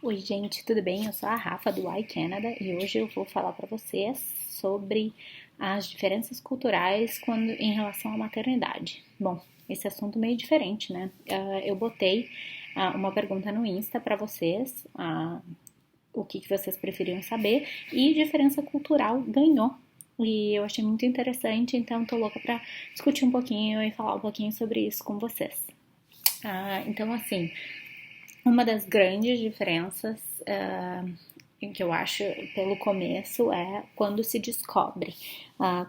Oi, gente, tudo bem? Eu sou a Rafa do iCanada e hoje eu vou falar para vocês sobre as diferenças culturais em relação à maternidade. Bom, esse assunto é meio diferente, né? Eu botei uma pergunta no Insta para vocês, o que vocês preferiam saber, e diferença cultural ganhou. E eu achei muito interessante, então tô louca para discutir um pouquinho e falar um pouquinho sobre isso com vocês. Então, assim, uma das grandes diferenças que eu acho pelo começo é quando se descobre.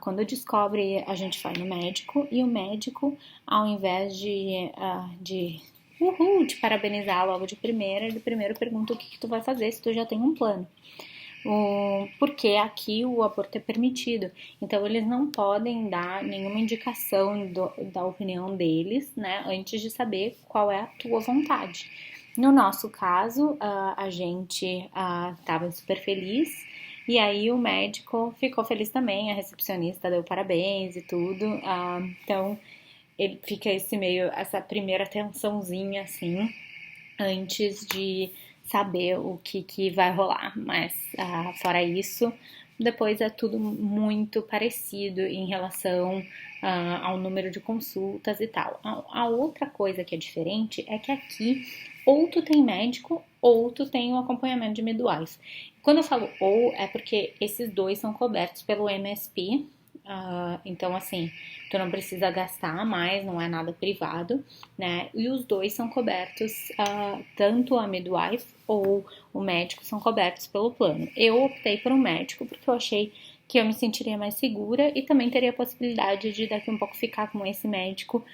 Quando descobre, a gente vai no médico e o médico, ao invés de parabenizar logo de primeira, ele primeiro pergunta o que tu vai fazer se tu já tem um plano. Porque aqui o aborto é permitido, então eles não podem dar nenhuma indicação da opinião deles, né, antes de saber qual é a tua vontade. No nosso caso, a gente estava super feliz e aí o médico ficou feliz também, a recepcionista deu parabéns e tudo, então ele fica essa primeira tensãozinha assim, antes de saber o que vai rolar. Mas fora isso, depois é tudo muito parecido em relação ao número de consultas e tal. A outra coisa que é diferente é que aqui ou tu tem médico ou tu tem o acompanhamento de midwife. Quando eu falo ou, é porque esses dois são cobertos pelo MSP, então, assim, tu não precisa gastar mais, não é nada privado, né? E os dois são cobertos, tanto a midwife ou o médico são cobertos pelo plano. Eu optei por um médico porque eu achei que eu me sentiria mais segura e também teria a possibilidade de daqui um pouco ficar com esse médico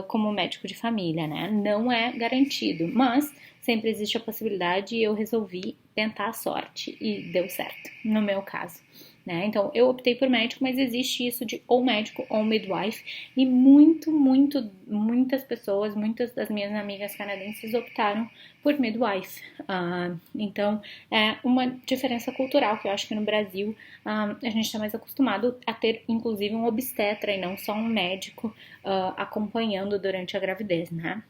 como médico de família, né? Não é garantido, mas sempre existe a possibilidade e eu resolvi tentar a sorte e deu certo, no meu caso. Né? Então, eu optei por médico, mas existe isso de ou médico ou midwife, e muitas pessoas, muitas das minhas amigas canadenses optaram por midwife. Então, é uma diferença cultural que eu acho que no Brasil a gente está mais acostumado a ter, inclusive, um obstetra e não só um médico acompanhando durante a gravidez, né?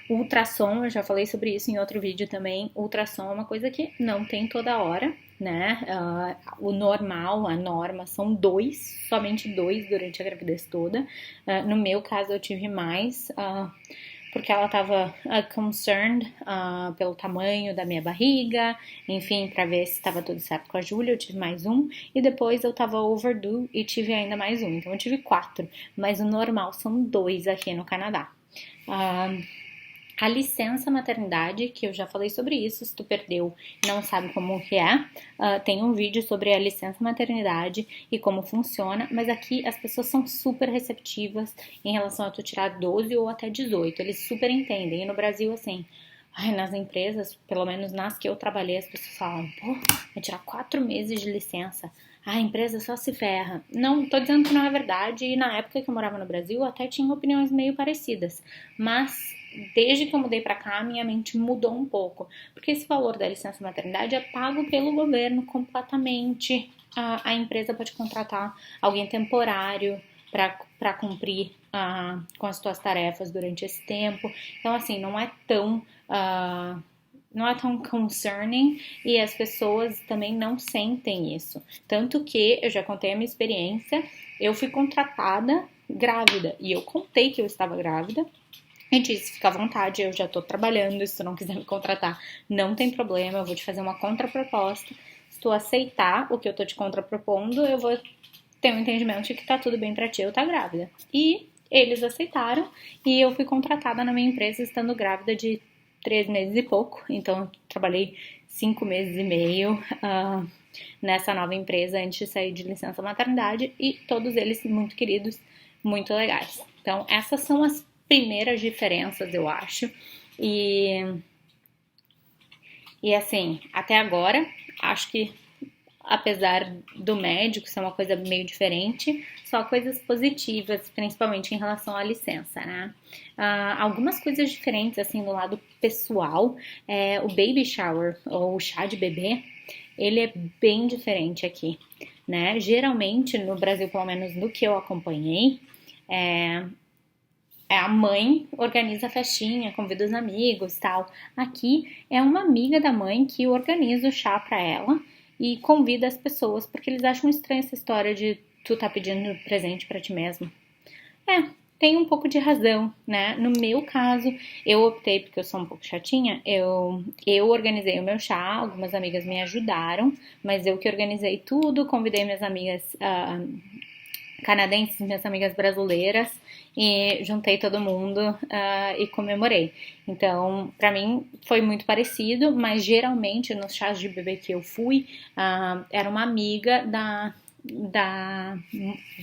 O ultrassom, eu já falei sobre isso em outro vídeo também. O ultrassom é uma coisa que não tem toda hora, né? O normal, a norma, são somente dois durante a gravidez toda. No meu caso, eu tive mais, porque ela estava concerned pelo tamanho da minha barriga, enfim, para ver se estava tudo certo com a Júlia, eu tive mais um, e depois eu estava overdue e tive ainda mais um, então eu tive 4, mas o normal são 2 aqui no Canadá. A licença maternidade, que eu já falei sobre isso, se tu perdeu e não sabe como que é, tem um vídeo sobre a licença maternidade e como funciona, mas aqui as pessoas são super receptivas em relação a tu tirar 12 ou até 18, eles super entendem, e no Brasil, assim, nas empresas, pelo menos nas que eu trabalhei, as pessoas falam, pô, vai tirar 4 meses de licença, a empresa só se ferra. Não, tô dizendo que não é verdade, e na época que eu morava no Brasil, eu até tinha opiniões meio parecidas, mas desde que eu mudei pra cá, minha mente mudou um pouco, porque esse valor da licença maternidade é pago pelo governo completamente. A empresa pode contratar alguém temporário para cumprir com as tuas tarefas durante esse tempo. Então, assim, não é tão concerning e as pessoas também não sentem isso. Tanto que eu já contei a minha experiência, eu fui contratada grávida e eu contei que eu estava grávida. E disse, fica à vontade, eu já tô trabalhando, se tu não quiser me contratar, não tem problema, eu vou te fazer uma contraproposta. Se tu aceitar o que eu tô te contrapropondo, eu vou ter um entendimento de que tá tudo bem pra ti, eu tá grávida. E eles aceitaram e eu fui contratada na minha empresa estando grávida de 3 meses e pouco. Então eu trabalhei 5 meses e meio nessa nova empresa antes de sair de licença maternidade e todos eles muito queridos, muito legais. Então essas são as primeiras diferenças, eu acho. E assim, até agora, acho que apesar do médico ser uma coisa meio diferente, só coisas positivas, principalmente em relação à licença, né? Algumas coisas diferentes, assim, do lado pessoal, o baby shower, ou o chá de bebê, ele é bem diferente aqui, né? Geralmente, no Brasil, pelo menos no que eu acompanhei, a mãe organiza a festinha, convida os amigos, tal. Aqui é uma amiga da mãe que organiza o chá para ela e convida as pessoas, porque eles acham estranha essa história de tu tá pedindo presente para ti mesmo. Tem um pouco de razão, né? No meu caso, eu optei, porque eu sou um pouco chatinha, eu organizei o meu chá, algumas amigas me ajudaram, mas eu que organizei tudo, convidei minhas amigas canadenses, minhas amigas brasileiras, e juntei todo mundo e comemorei. Então, pra mim foi muito parecido, mas geralmente nos chás de bebê que eu fui, era uma amiga da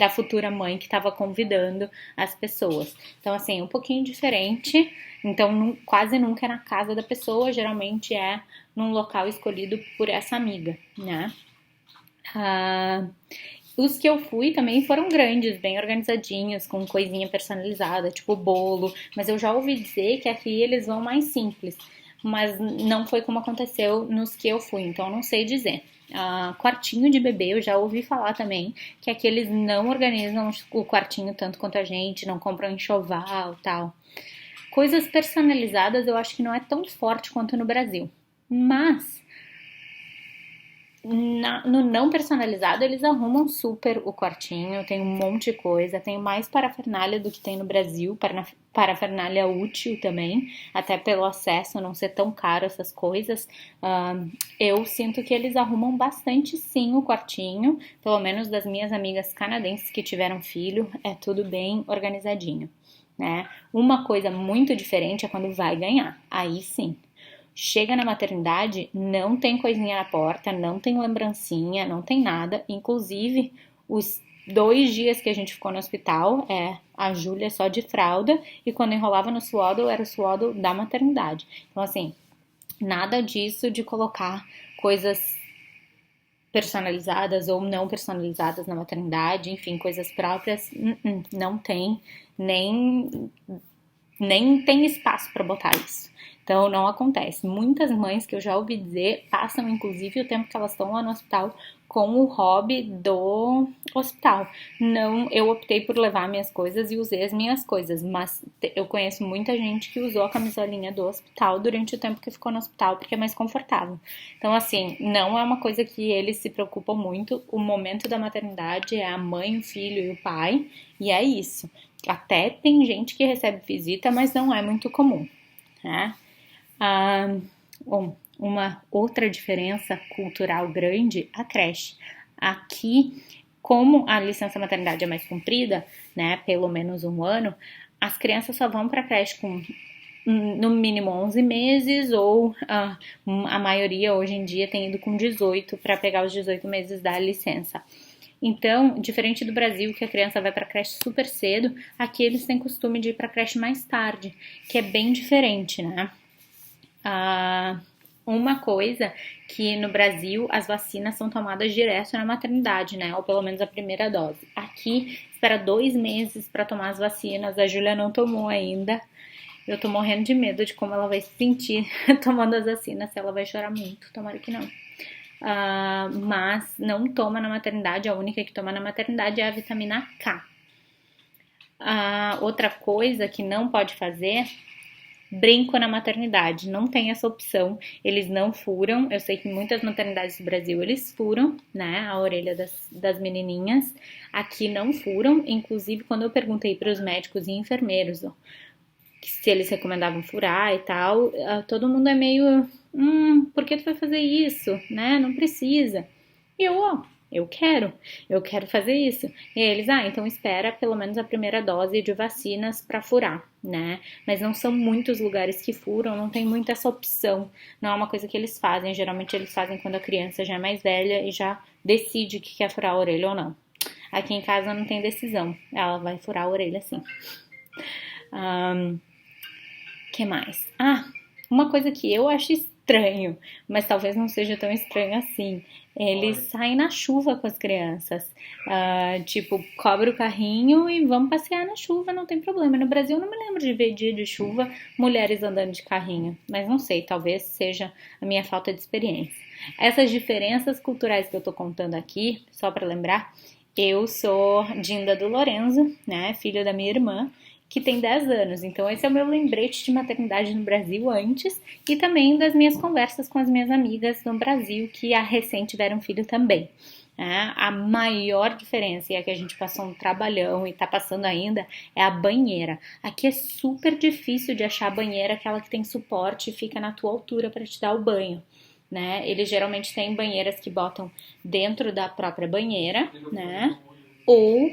futura mãe que estava convidando as pessoas. Então, assim, um pouquinho diferente. Então, quase nunca é na casa da pessoa, geralmente é num local escolhido por essa amiga, né? Os que eu fui também foram grandes, bem organizadinhos, com coisinha personalizada, tipo bolo. Mas eu já ouvi dizer que aqui eles vão mais simples. Mas não foi como aconteceu nos que eu fui, então eu não sei dizer. Quartinho de bebê, eu já ouvi falar também que aqui eles não organizam o quartinho tanto quanto a gente, não compram enxoval e tal. Coisas personalizadas eu acho que não é tão forte quanto no Brasil. Mas no não personalizado, eles arrumam super o quartinho, tem um monte de coisa, tem mais parafernália do que tem no Brasil, parafernália útil também, até pelo acesso não ser tão caro essas coisas. Eu sinto que eles arrumam bastante sim o quartinho, pelo menos das minhas amigas canadenses que tiveram filho, é tudo bem organizadinho, né? Uma coisa muito diferente é quando vai ganhar, aí sim. Chega na maternidade, não tem coisinha na porta, não tem lembrancinha, não tem nada. Inclusive, os 2 dias que a gente ficou no hospital, a Júlia só de fralda, e quando enrolava no swaddle, era o swaddle da maternidade. Então, assim, nada disso de colocar coisas personalizadas ou não personalizadas na maternidade, enfim, coisas próprias, não tem, nem tem espaço para botar isso. Então, não acontece. Muitas mães que eu já ouvi dizer passam, inclusive, o tempo que elas estão lá no hospital com o hobby do hospital. Não, eu optei por levar minhas coisas e usei as minhas coisas, mas eu conheço muita gente que usou a camisolinha do hospital durante o tempo que ficou no hospital, porque é mais confortável. Então, assim, não é uma coisa que eles se preocupam muito. O momento da maternidade é a mãe, o filho e o pai, e é isso. Até tem gente que recebe visita, mas não é muito comum, né? Bom, uma outra diferença cultural grande, a creche. Aqui, como a licença maternidade é mais comprida, né, pelo menos 1 ano, as crianças só vão para a creche com no mínimo 11 meses ou a maioria hoje em dia tem ido com 18 para pegar os 18 meses da licença. Então, diferente do Brasil, que a criança vai para a creche super cedo, aqui eles têm costume de ir para a creche mais tarde, que é bem diferente, né? Uma coisa que no Brasil as vacinas são tomadas direto na maternidade, né? Ou pelo menos a primeira dose. Aqui espera 2 meses para tomar as vacinas. A Júlia não tomou ainda. Eu tô morrendo de medo de como ela vai se sentir tomando as vacinas, se ela vai chorar muito. Tomara que não. Mas não toma na maternidade. A única que toma na maternidade é a vitamina K. Outra coisa que não pode fazer, brinco na maternidade, não tem essa opção, eles não furam. Eu sei que em muitas maternidades do Brasil eles furam, né, a orelha das menininhas. Aqui não furam, inclusive quando eu perguntei para os médicos e enfermeiros se eles recomendavam furar e tal, todo mundo é meio, por que tu vai fazer isso, né, não precisa. E eu quero fazer isso. E aí eles, então espera pelo menos a primeira dose de vacinas para furar, né? Mas não são muitos lugares que furam, não tem muita essa opção. Não é uma coisa que eles fazem. Geralmente eles fazem quando a criança já é mais velha e já decide que quer furar a orelha ou não. Aqui em casa não tem decisão. Ela vai furar a orelha sim. Que mais? Uma coisa que eu acho estranho, mas talvez não seja tão estranho assim. Eles saem na chuva com as crianças. Tipo, cobre o carrinho e vamos passear na chuva, não tem problema. No Brasil eu não me lembro de ver dia de chuva mulheres andando de carrinho. Mas não sei, talvez seja a minha falta de experiência. Essas diferenças culturais que eu tô contando aqui, só para lembrar, eu sou Dinda do Lorenzo, né, filho da minha irmã. que tem 10 anos. Então, esse é o meu lembrete de maternidade no Brasil antes e também das minhas conversas com as minhas amigas no Brasil que recém tiveram filho também. A maior diferença, e a que a gente passou um trabalhão e tá passando ainda, é a banheira. Aqui é super difícil de achar a banheira, aquela que tem suporte e fica na tua altura para te dar o banho. Né? Eles geralmente têm banheiras que botam dentro da própria banheira, né? Ou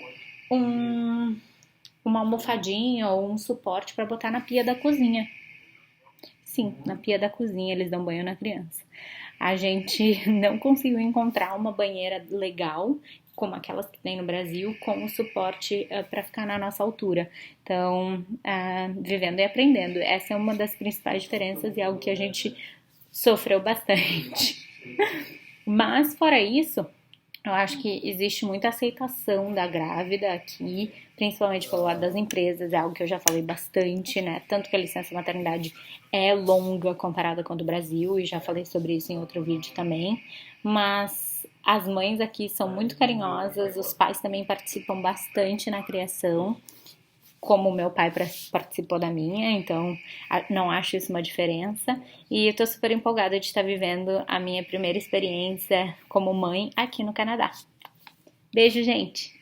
uma almofadinha ou um suporte para botar na pia da cozinha. Sim, na pia da cozinha eles dão banho na criança. A gente não conseguiu encontrar uma banheira legal, como aquelas que tem no Brasil, com o suporte para ficar na nossa altura. Então, vivendo e aprendendo. Essa é uma das principais diferenças e algo que a gente sofreu bastante. Mas, fora isso, eu acho que existe muita aceitação da grávida aqui, principalmente pelo lado das empresas, é algo que eu já falei bastante, né? Tanto que a licença maternidade é longa comparada com a do Brasil, e já falei sobre isso em outro vídeo também, mas as mães aqui são muito carinhosas, os pais também participam bastante na criação, como o meu pai participou da minha, então não acho isso uma diferença. E eu tô super empolgada de estar vivendo a minha primeira experiência como mãe aqui no Canadá. Beijo, gente!